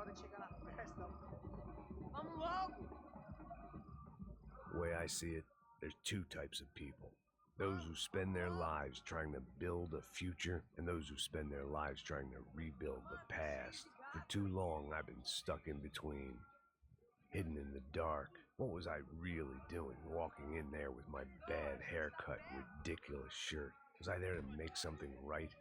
hora de chegar na festa. Vamos logo! The way I see it, there's two types of people. Those who spend their lives trying to build a future, and those who spend their lives trying to rebuild the past. For too long, I've been stuck in between. Hidden in the dark. What was I really doing, walking in there with my bad haircut and ridiculous shirt? Was I there to make something right?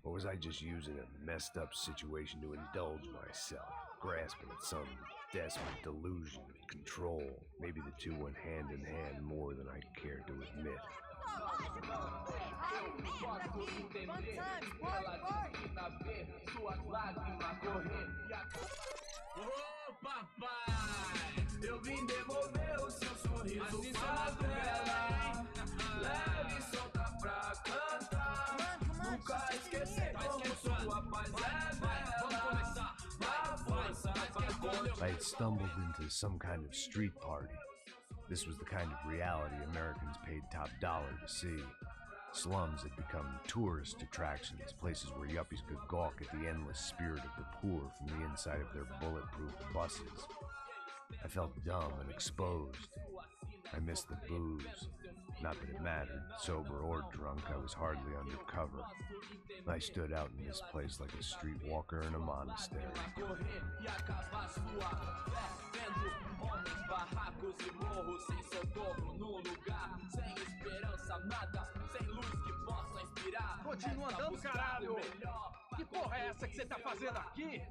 Or was I just using a messed up situation to indulge myself, grasping at some desperate delusion of control? Maybe the two went hand in hand more than I cared to admit. Ô papai, eu vim devolver o seu sorriso favela. Leve e solta pra cantar. Nunca esquecer como sua paz é bela. Na força I had stumbled into some kind of street party. This was the kind of reality Americans paid top dollar to see. Slums had become tourist attractions, places where yuppies could gawk at the endless spirit of the poor from the inside of their bulletproof buses. I felt dumb and exposed. I missed the booze. Not that it mattered, sober or drunk, I was hardly undercover. I stood out in this place like a streetwalker in a monastery. Barracos e morros sem socorro no lugar, sem esperança, nada, sem luz que possa inspirar. Continua andando, caralho! Que porra é essa que você tá fazendo aqui?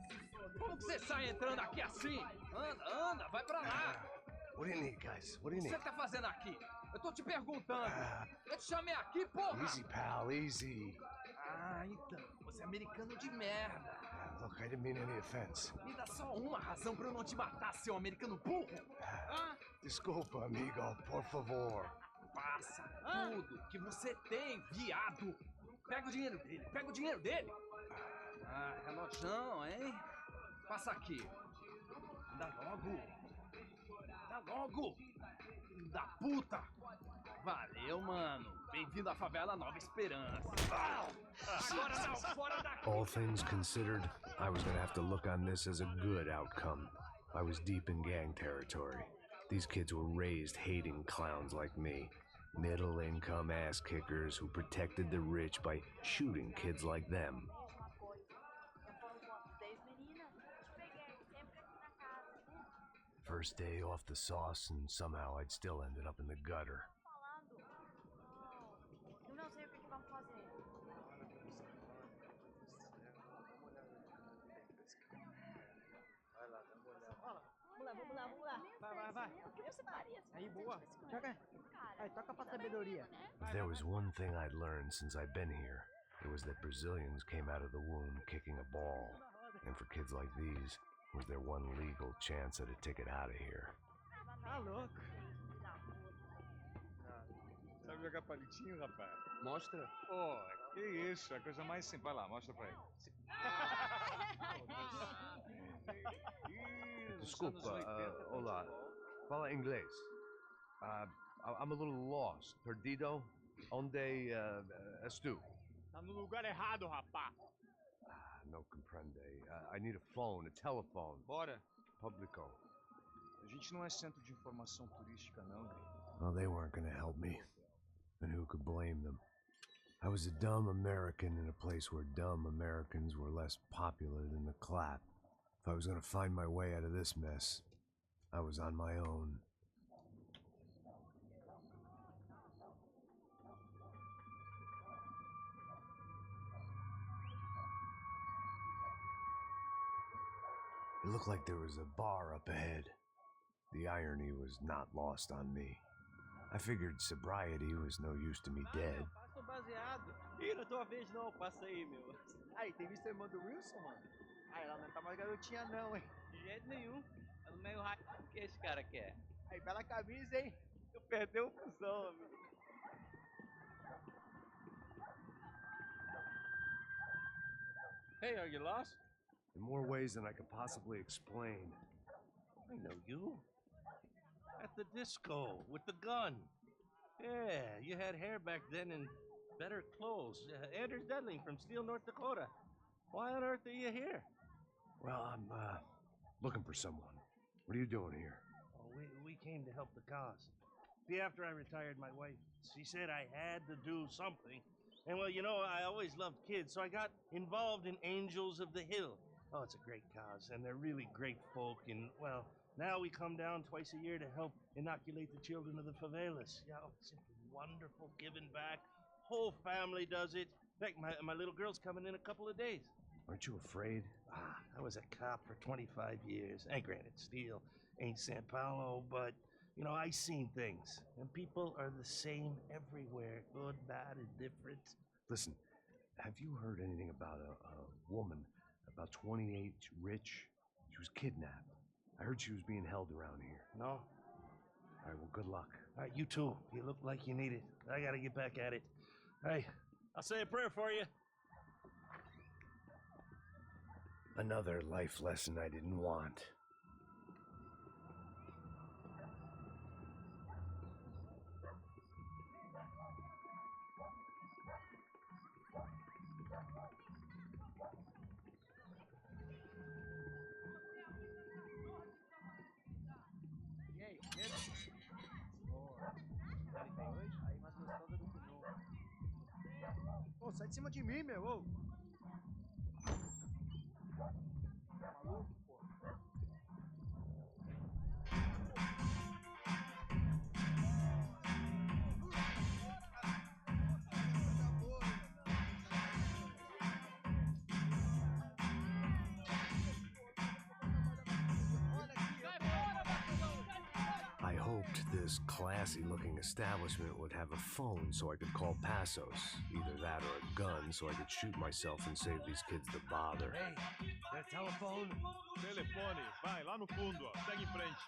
Como que você sai entrando aqui assim? Anda, vai pra lá! What do you need, guys? What do you O que need? você tá fazendo aqui? Eu tô te perguntando. Eu te chamei aqui, porra! Easy, pal, easy. Ah, então, você é americano de merda. Look, I didn't mean any offense. Me dá só uma razão pra eu não te matar, seu americano burro. Desculpa, amigo, por favor. Passa tudo que você tem, viado. Pega o dinheiro dele, Ah, relojão, hein? Passa aqui. Dá logo. Da puta. Valeu, mano. Bem-vindo à favela Nova Esperança. Agora não, fora daqui. All things considered, I was gonna have to look on this as a good outcome. I was deep in gang territory. These kids were raised hating clowns like me. Middle-income ass-kickers who protected the rich by shooting kids like them. First day off the sauce, and somehow I'd still ended up in the gutter. Eu não sei o que vamos fazer. Vamos lá. Vai. Aí, boa. Joga. Aí, toca pra sabedoria. If there was one thing I'd learned since I'd been here, it was that Brazilians came out of the womb kicking a ball. And for kids like these, was their one legal chance at a ticket out of here. Tá louco. Sabe jogar palitinho, rapaz? Mostra. Pô, que isso, é a coisa mais simples. Vai lá, mostra pra ele. Desculpa, olá. Fala inglês. I'm a little lost. Perdido? Onde és tu? Tá no lugar errado, rapá. No comprende. I need a phone, a telephone. Bora. Publico. A gente não é centro de informação turística, não, gringo. Well, they weren't gonna help me. And who could blame them? I was a dumb American in a place where dumb Americans were less popular than the clap. If I was gonna find my way out of this mess, I was on my own. It looked like there was a bar up ahead. The irony was not lost on me. I figured sobriety was no use to me dead. Passa o baseado. Ih, não é tua vez não, passa aí, meu. Aí, tem visto a irmã do Wilson, mano? Aí, ela não tá mais garotinha não, hein? De jeito nenhum. É no meio raio. O que esse cara quer? Aí, bela camisa, hein? Tu perdeu o fusão, amigo. Hey, are you lost? In more ways than I could possibly explain. I know you. At the disco, with the gun. Yeah, you had hair back then and better clothes. Anders Dedling from Steele, North Dakota. Why on earth are you here? Well, I'm Looking for someone. What are you doing here? Oh, we came to help the cause. See, after I retired, my wife, she said I had to do something. And well, you know, I always loved kids, so I got involved in Angels of the Hill. Oh, it's a great cause, and they're really great folk. And, well, now we come down twice a year to help inoculate the children of the favelas. Yeah, oh, it's wonderful giving back. Whole family does it. In fact, my little girl's coming in a couple of days. Aren't you afraid? I was a cop for 25 years. And granted, Steel ain't San Paulo, but, you know, I seen things. And people are the same everywhere. Good, bad, and different. Listen, have you heard anything about a woman, about 28, rich? She was kidnapped. I heard she was being held around here. No? All right, well, good luck. All right, you too. You look like you need it. I gotta get back at it. Hey, I'll say a prayer for you. Another life lesson I didn't want. E aí, beleza? Boa. Ele tem hoje? Aí mais gostosa do que nunca. Ô, sai de cima de mim, meu! Ô. Maluco, pô. I hoped this classy-looking establishment would have a phone so I could call Passos. Either that or a gun so I could shoot myself and save these kids the bother. Hey, that telephone? Telefone, vai lá no fundo, ó. Segue em frente.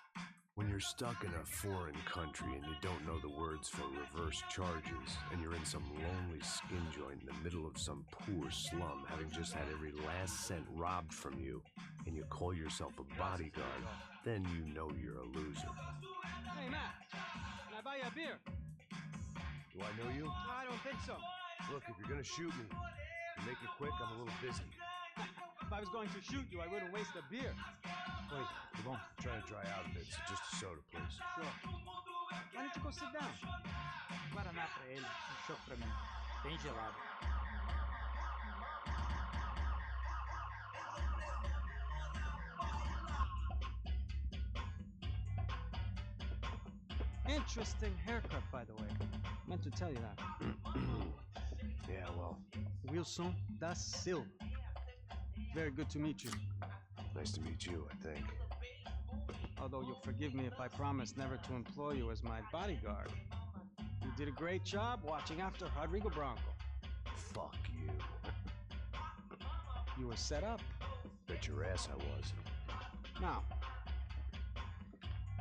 When you're stuck in a foreign country and you don't know the words for reverse charges, and you're in some lonely skin joint in the middle of some poor slum, having just had every last cent robbed from you, and you call yourself a bodyguard, then you know you're a loser. Hey, Matt. Can I buy you a beer? Do I know you? I don't think so. Look, if you're gonna shoot me, make it quick, I'm a little busy. If I was going to shoot you, I wouldn't waste a beer. Wait, come on. I'm trying to dry out a bit, so just a soda, please. Sure. Why don't you go sit down? Guaraná pra ele, chopp pra mim. Bem gelado. Interesting haircut, by the way. Meant to tell you that. Yeah, well, Wilson da Silva. Very good to meet you. nice to meet you, I think. Although you'll forgive me if I promise never to employ you as my bodyguard. You did a great job watching after Rodrigo Bronco. Fuck you. You were set up. Bet your ass I was. Now,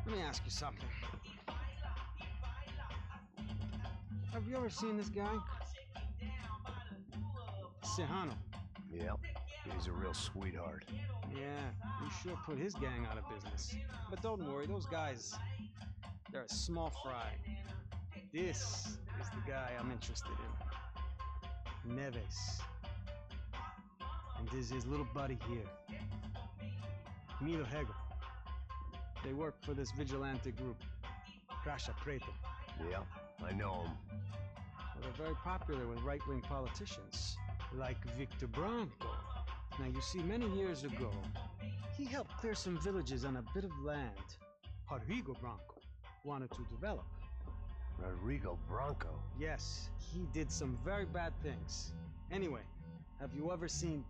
let me ask you something. Have you ever seen this guy? Serrano. Yep, he's a real sweetheart. Yeah, he sure put his gang out of business. But don't worry, those guys, they're a small fry. This is the guy I'm interested in. Neves. And this is his little buddy here. Milo Hegel. They work for this vigilante group, Crasha Preto. Yep, I know him. Well, they're very popular with right-wing politicians, like Victor Bronco. Now, you see, many years ago, he helped clear some villages on a bit of land Rodrigo Bronco wanted to develop. Rodrigo Bronco? Yes, he did some very bad things. Anyway, have you ever seen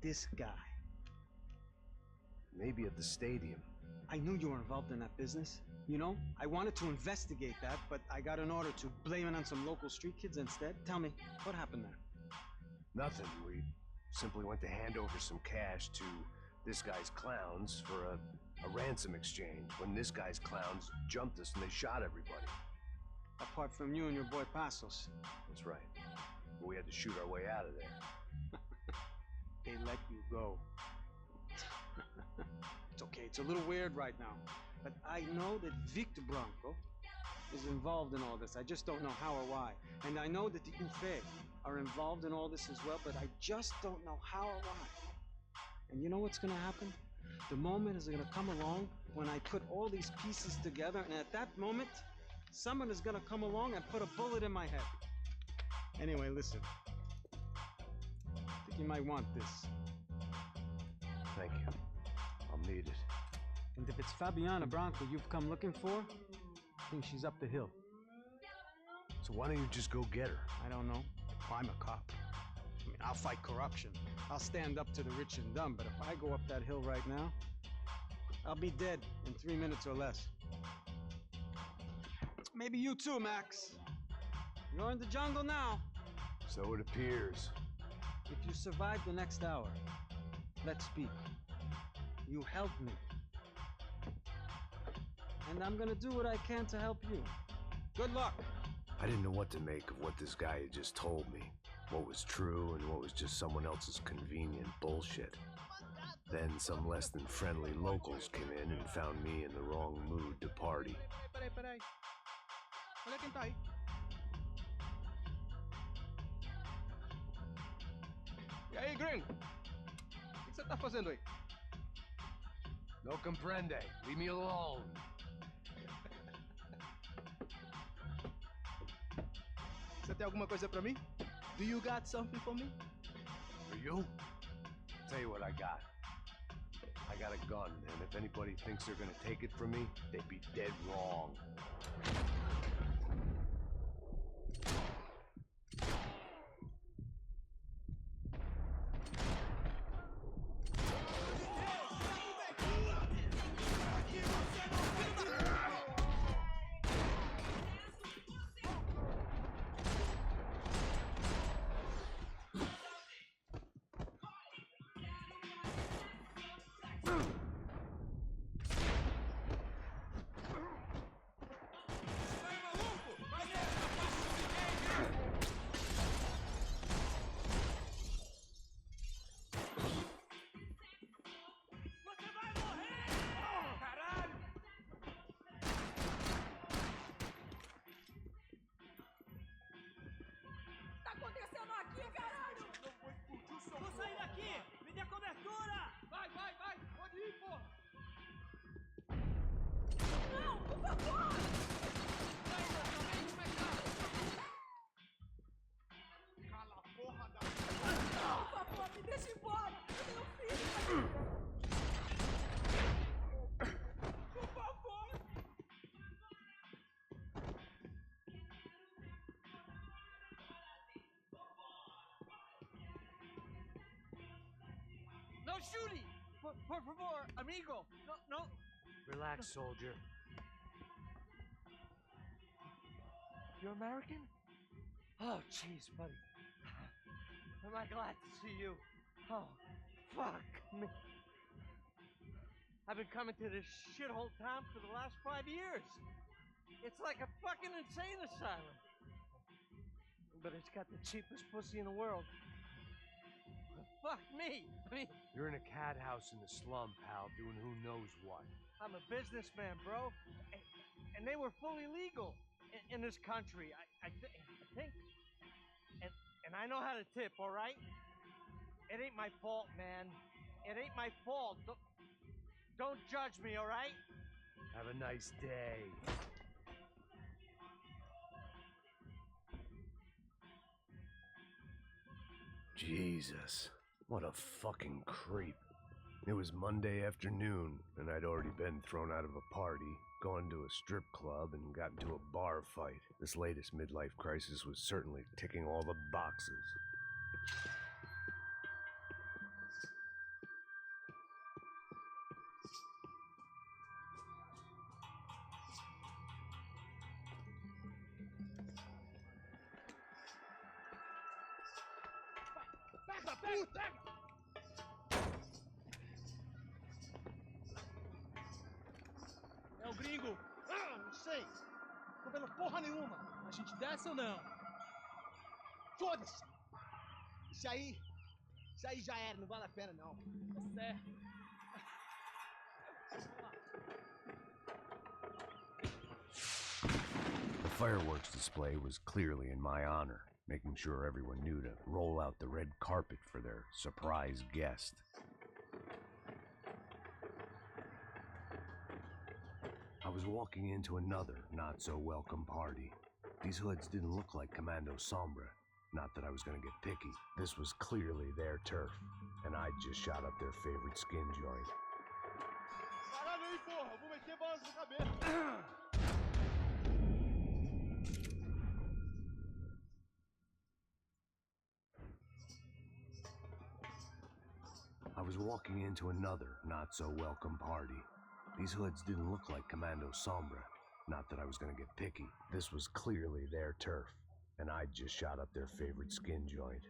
this guy? Maybe at the stadium. I knew you were involved in that business. You know, I wanted to investigate that, but I got an order to blame it on some local street kids instead. Tell me, what happened there? Nothing. We simply went to hand over some cash to this guy's clowns for a ransom exchange when this guy's clowns jumped us and they shot everybody. Apart from you and your boy Passos. That's right. But we had to shoot our way out of there. They let you go. It's okay, it's a little weird right now. But I know that Victor Bronco is involved in all this. I just don't know how or why. And I know that the UFE are involved in all this as well, but I just don't know how or why. And you know what's gonna happen? The moment is gonna come along when I put all these pieces together, and at that moment, someone is gonna come along and put a bullet in my head. Anyway, listen. I think you might want this. Thank you. I'll need it. And if it's Fabiana Branco you've come looking for, I think she's up the hill. So why don't you just go get her? I don't know. I'm a cop. I mean, I'll fight corruption. I'll stand up to the rich and dumb, but if I go up that hill right now, I'll be dead in 3 minutes or less. Maybe you too, Max. You're in the jungle now. So it appears. If you survive the next hour, let's speak. You helped me. And I'm gonna do what I can to help you. Good luck. I didn't know what to make of what this guy had just told me. What was true and what was just someone else's convenient bullshit. Then some less than friendly locals came in and found me in the wrong mood to party. Peraí. Olha quem tá aí. E aí, gringo? O que você tá fazendo aí? No comprende. Leave me alone. Você tem alguma coisa pra mim? Do you got something for me? For you? Tell you what I got. I got a gun, and if anybody thinks they're gonna take it from me, they'd be dead wrong. No shooting! Por favor, amigo! No. Relax, soldier. You're American? Oh, jeez, buddy. Am I glad to see you? Oh, fuck me. I've been coming to this shithole town for the last 5 years. It's like a fucking insane asylum. But it's got the cheapest pussy in the world. Fuck me. I mean, You're in a cat house in the slum, pal, doing who knows what. I'm a businessman, bro. And they were fully legal in this country. I think. And I know how to tip, all right? It ain't my fault, man. It ain't my fault. Don't judge me, all right? Have a nice day. Jesus, what a fucking creep. It was Monday afternoon, and I'd already been thrown out of a party, gone to a strip club, and got into a bar fight. This latest midlife crisis was certainly ticking all the boxes. É o gringo. Ah, não sei. Tô vendo porra nenhuma. A gente desce ou não? Foda-se. Isso aí já era, não vale a pena não. Certo. The fireworks display was clearly in my honor, making sure everyone knew to roll out the red carpet for their surprise guest. was walking into another not-so-welcome party. These hoods didn't look like Commando Sombra. Not that I was gonna get picky. This was clearly their turf, and I'd just shot up their favorite skin joint. Caralho aí, porra! Vou meter bala na sua cabeça! I was walking into another not-so-welcome party. These hoods didn't look like Commando Sombra. Not that I was gonna get picky. This was clearly their turf, and I'd just shot up their favorite skin joint.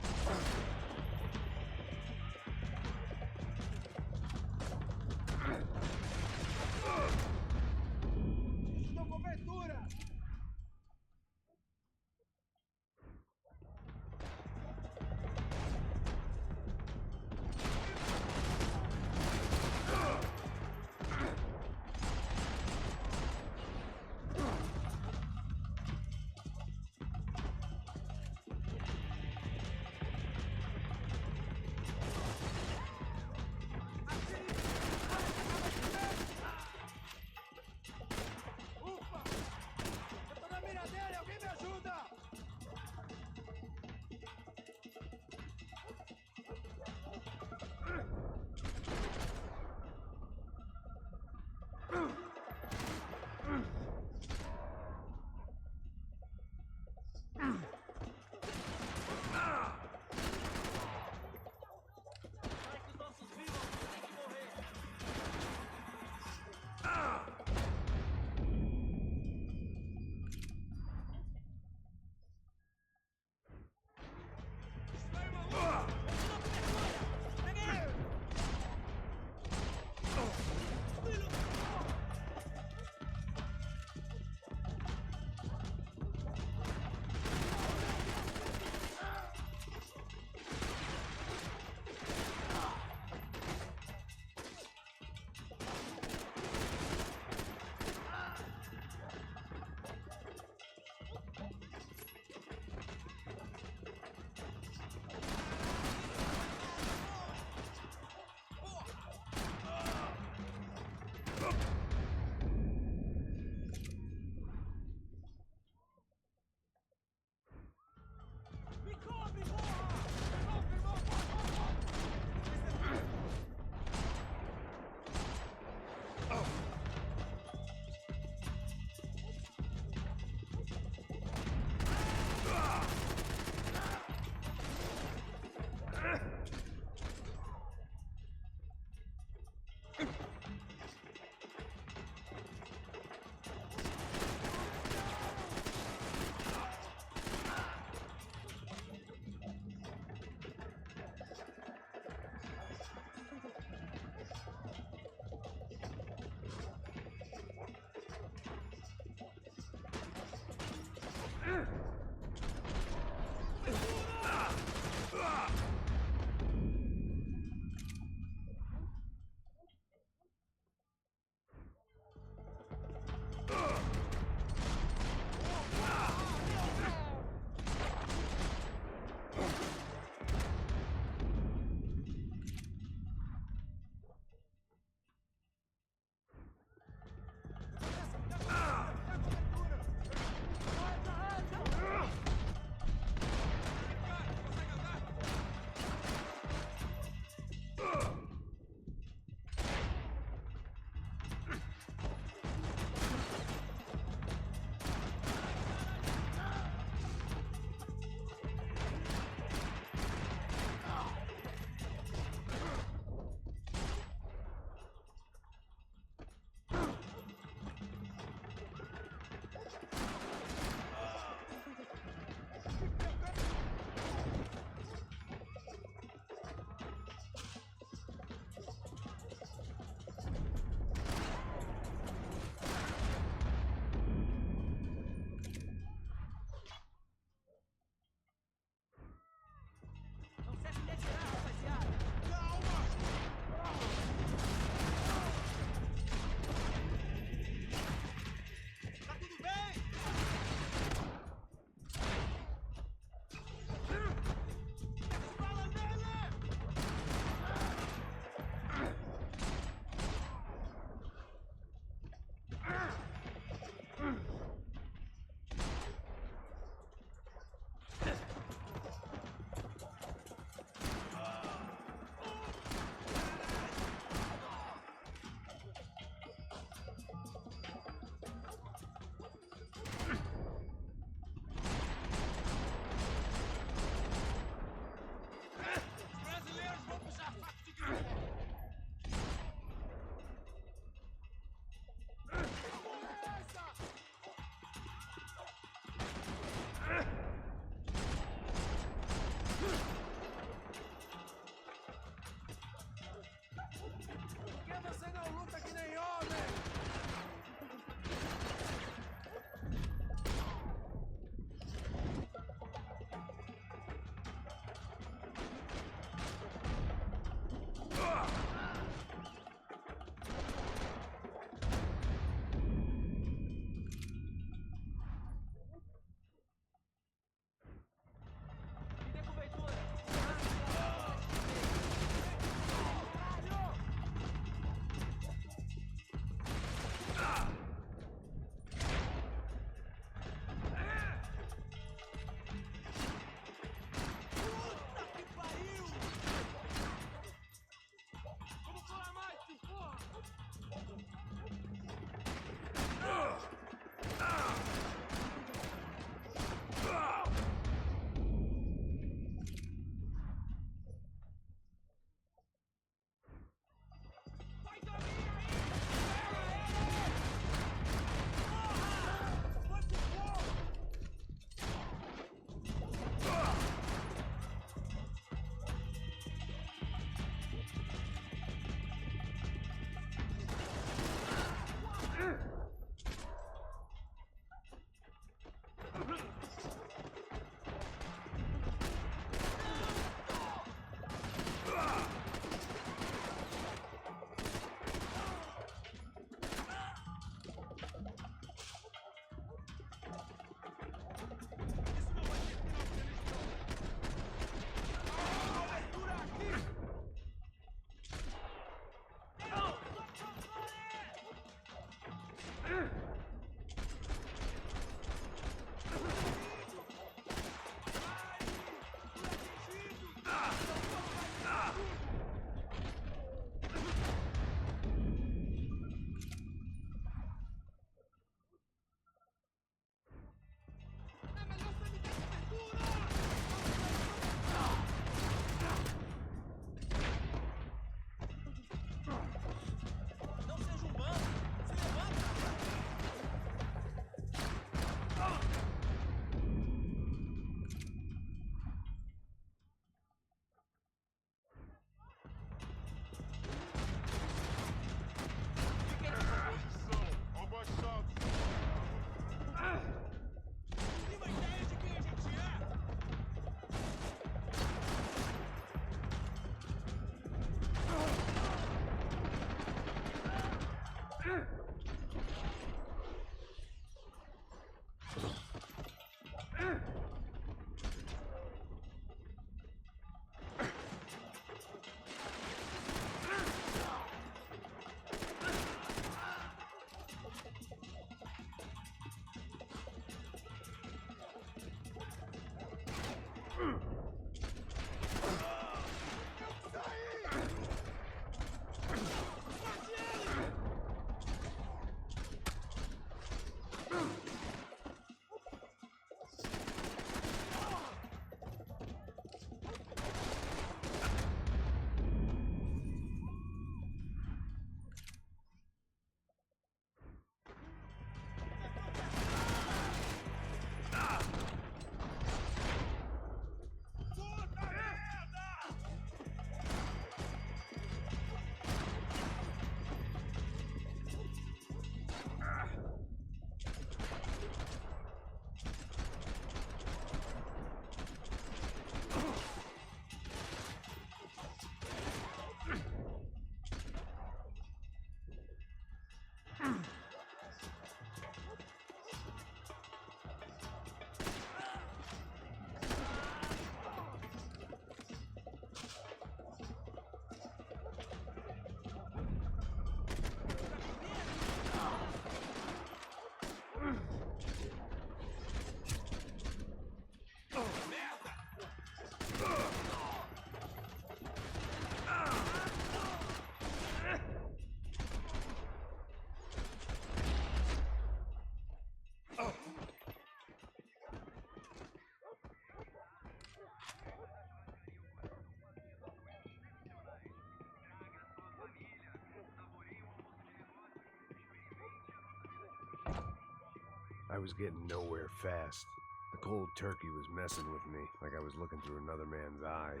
I was getting nowhere fast. The cold turkey was messing with me, like I was looking through another man's eyes.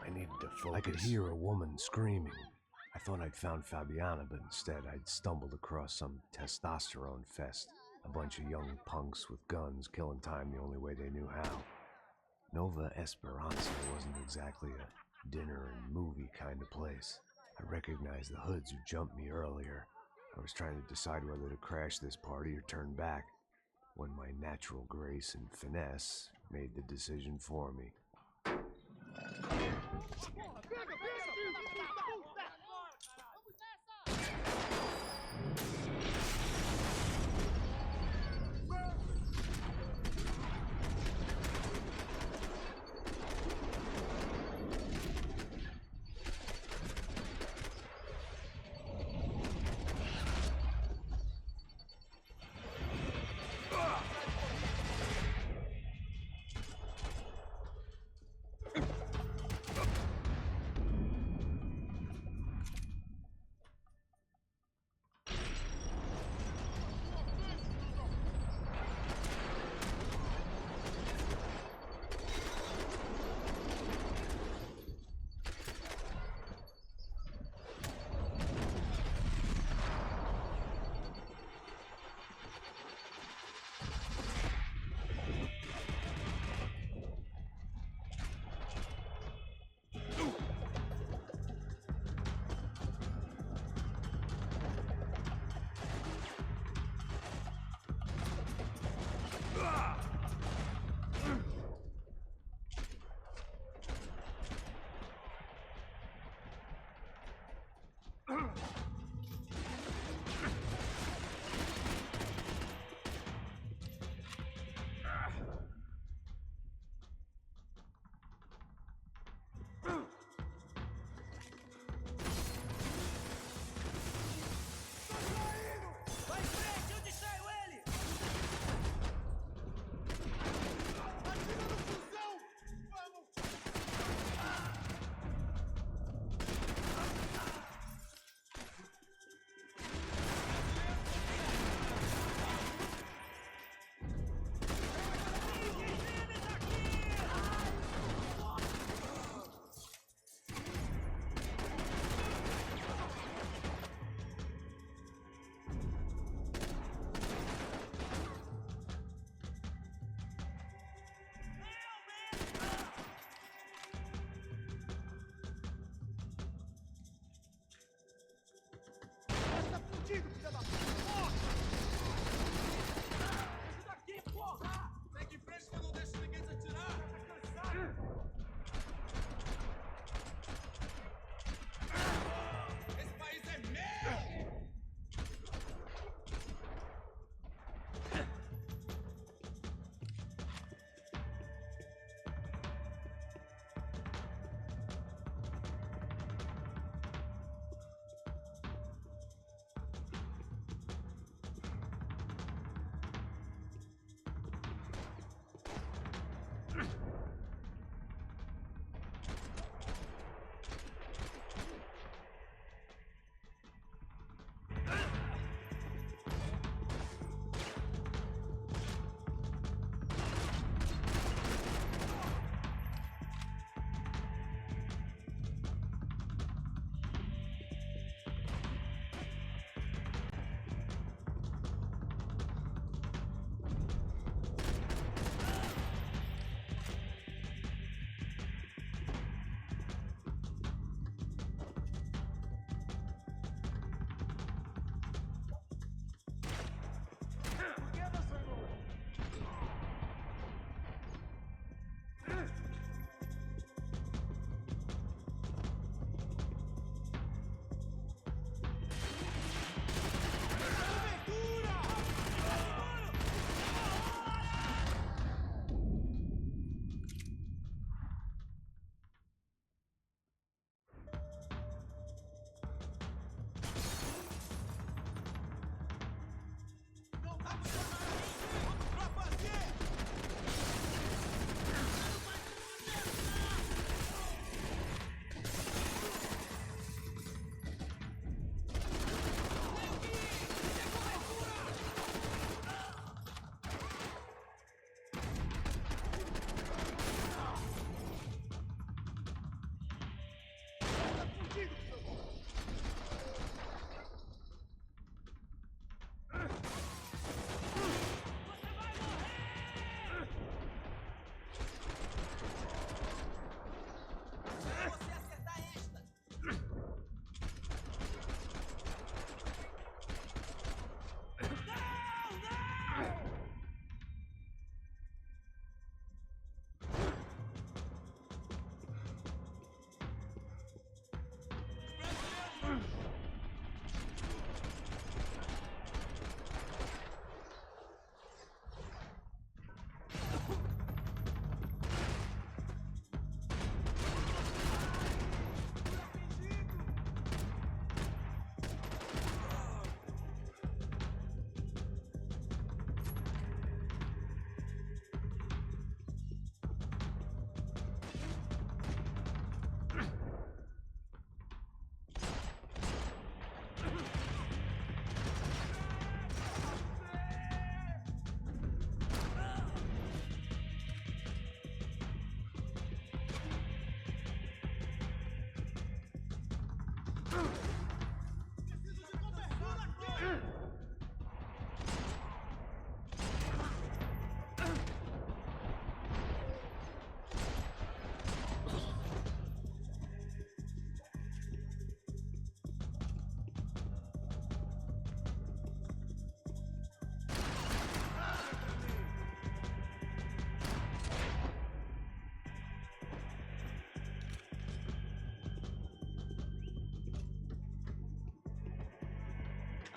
I needed to focus. I could hear a woman screaming. I thought I'd found Fabiana, but instead I'd stumbled across some testosterone fest. A bunch of young punks with guns killing time the only way they knew how. Nova Esperanza wasn't exactly a dinner and movie kind of place. I recognized the hoods who jumped me earlier. I was trying to decide whether to crash this party or turn back, when my natural grace and finesse made the decision for me.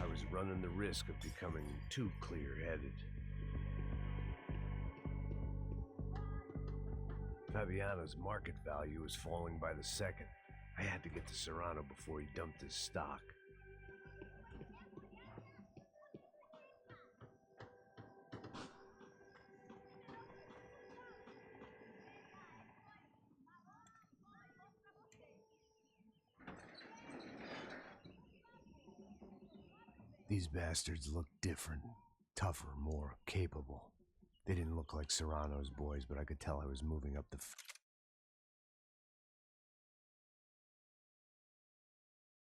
I was running the risk of becoming too clear-headed. Fabiano's market value was falling by the second. I had to get to Serrano before he dumped his stock. These bastards looked different, tougher, more capable. They didn't look like Serrano's boys, but I could tell I was moving up the